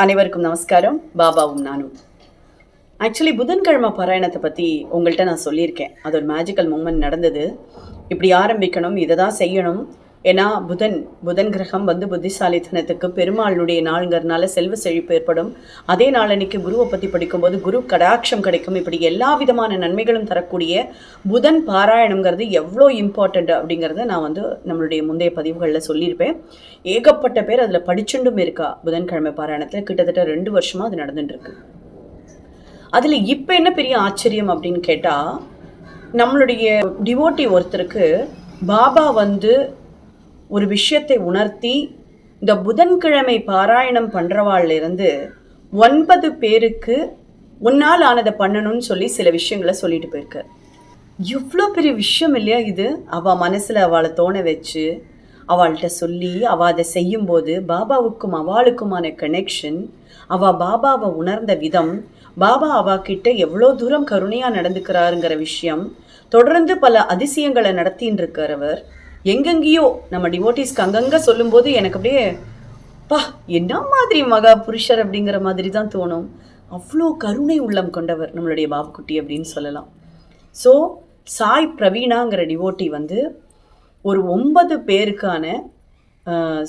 அனைவருக்கும் நமஸ்காரம். பாபாவும் நானும். ஆக்சுவலி புதன்கிழமை பாராயணத்தை பற்றி உங்கள்கிட்ட நான் சொல்லியிருக்கேன். அது ஒரு மேஜிக்கல் மூமெண்ட் நடந்தது. இப்படி ஆரம்பிக்கணும், இதை தான் செய்யணும். ஏன்னா புதன் கிரகம் புத்திசாலித்தனத்துக்கு பெருமாளுடைய நாளுங்கிறதுனால செல்வ செழிப்பு ஏற்படும். அதே நாளன்னைக்கு குருவை பற்றி படிக்கும்போது குரு கடாட்சம் கிடைக்கும். இப்படி எல்லா விதமான நன்மைகளும் தரக்கூடிய புதன் பாராயணங்கிறது எவ்வளோ இம்பார்ட்டண்ட் அப்படிங்கிறத நான் நம்மளுடைய முந்தைய பதிவுகளில் சொல்லியிருப்பேன். ஏகப்பட்ட பேர் அதில் படிச்சுண்டும் இருக்கா. புதன்கிழமை பாராயணத்தில் கிட்டத்தட்ட 2 வருஷமாக அது நடந்துட்டுருக்கு. அதில் இப்போ என்ன பெரிய ஆச்சரியம் அப்படின்னு கேட்டால், நம்மளுடைய டிவோட்டி ஒருத்தருக்கு பாபா ஒரு விஷயத்தை உணர்த்தி இந்த புதன்கிழமை பாராயணம் பண்ணுறவாள்லேருந்து 9 பேருக்கு உன்னால் ஆனதை பண்ணணும்னு சொல்லி சில விஷயங்களை சொல்லிட்டு போயிருக்கார். எவ்வளோ பெரிய விஷயம் இல்லையா இது? அவள் மனசில் அவளை தோண வச்சு அவள்கிட்ட சொல்லி அவள் அதை செய்யும்போது பாபாவுக்கும் அவளுக்குமான கனெக்ஷன், அவள் பாபாவை உணர்ந்த விதம், பாபா அவகிட்ட எவ்வளோ தூரம் கருணையாக நடந்துக்கிறாருங்கிற விஷயம், தொடர்ந்து பல அதிசயங்களை நடத்தின்னு இருக்கிறவர். எங்கெங்கேயோ நம்ம டிவோட்டிஸ்க்கு அங்கங்கே சொல்லும்போது எனக்கு அப்படியே என்ன மாதிரி மகா புருஷர் அப்படிங்கிற மாதிரி தான் தோணும். அவ்வளோ கருணை உள்ளம் கொண்டவர் நம்மளுடைய பாபுக்குட்டி அப்படின்னு சொல்லலாம். ஸோ சாய் பிரவீணாங்கிற டிவோட்டி ஒரு 9 பேருக்கான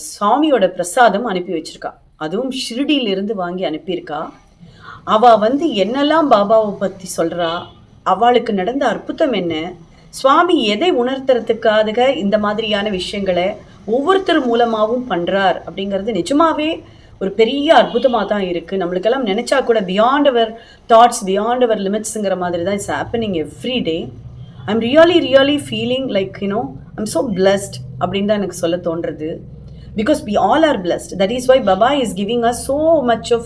சுவாமியோட பிரசாதம் அனுப்பி வச்சிருக்கா. அதுவும் ஷிரடியிலிருந்து வாங்கி அனுப்பியிருக்கா. அவள் என்னெல்லாம் பாபாவை பற்றி சொல்கிறா, அவளுக்கு நடந்த அற்புதம் என்ன, சுவாமி எதை உணர்த்துறதுக்காக இந்த மாதிரியான விஷயங்களை ஒவ்வொருத்தர் மூலமாகவும் பண்ணுறார் அப்படிங்கிறது நிஜமாவே ஒரு பெரிய அற்புதமாக தான் இருக்குது. நம்மளுக்கெல்லாம் நினச்சா கூட beyond our thoughts, beyond our லிமிட்ஸுங்கிற மாதிரி தான் it's happening every day. I'm really feeling like I'm so blessed அப்படின்னு தான் எனக்கு சொல்ல தோன்றுறது. Because we all are blessed. That is why Baba is giving us so much of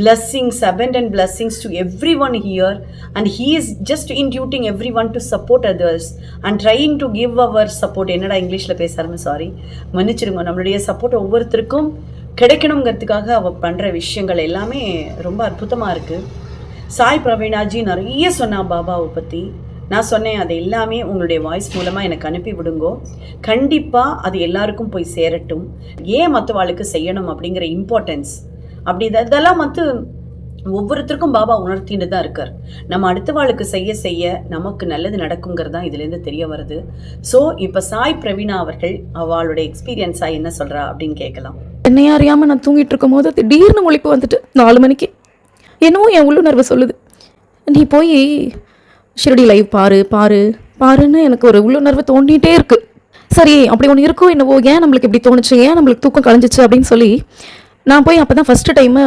blessings, abundant blessings to everyone here, and he is just inducing everyone to support others and trying to give our support. என்னடா இங்கிலீஷ்ல பேசுறேன், sorry, மன்னிச்சிருங்க. நம்மளுடைய support ஒவ்வொருத்தருக்கும் கிடைக்கணுங்கிறதுக்காக அவ பண்ற விஷயங்கள் எல்லாமே ரொம்ப அற்புதமா இருக்கு. சாய் பிரவீணாஜி நிறைய சொன்னா பாபாவை பற்றி. நான் சொன்னேன், அது எல்லாமே உங்களுடைய வாய்ஸ் மூலமாக எனக்கு அனுப்பி விடுங்கோ. கண்டிப்பாக அது எல்லாருக்கும் போய் சேரட்டும். ஏன் மற்றவாளுக்கு செய்யணும் அப்படிங்கிற இம்பார்ட்டன்ஸ் அப்படி இதெல்லாம் ஒவ்வொருத்தருக்கும் பாபா உணர்த்தின்னு தான் இருக்கார். நம்ம அடுத்தவாளுக்கு செய்ய நமக்கு நல்லது நடக்குங்கிறது தான் இதுலேருந்து தெரிய வருது. ஸோ இப்போ சாய் பிரவீணா அவர்கள் அவளுடைய எக்ஸ்பீரியன்ஸாக என்ன சொல்கிறா அப்படின்னு கேட்கலாம். என்னையா அறியாமல் நான் தூங்கிட்டு இருக்கும் போது திடீர்னு முழிப்பு 4 மணிக்கு என்னவோ என் உள்ளுணர்வு சொல்லுது, நீ போய் ஷிரடி லைவ் பாருன்னு எனக்கு ஒரு உள்ளுணர்வு தோண்டிகிட்டே இருக்குது. சரி, அப்படி ஒன்று இருக்கோ என்னவோ, ஏன் நம்மளுக்கு இப்படி தோணுச்சு, ஏன் நம்மளுக்கு தூக்கம் கலைஞ்சிச்சு அப்படின்னு சொல்லி நான் போய் அப்போ தான் ஃபஸ்ட்டு டைமு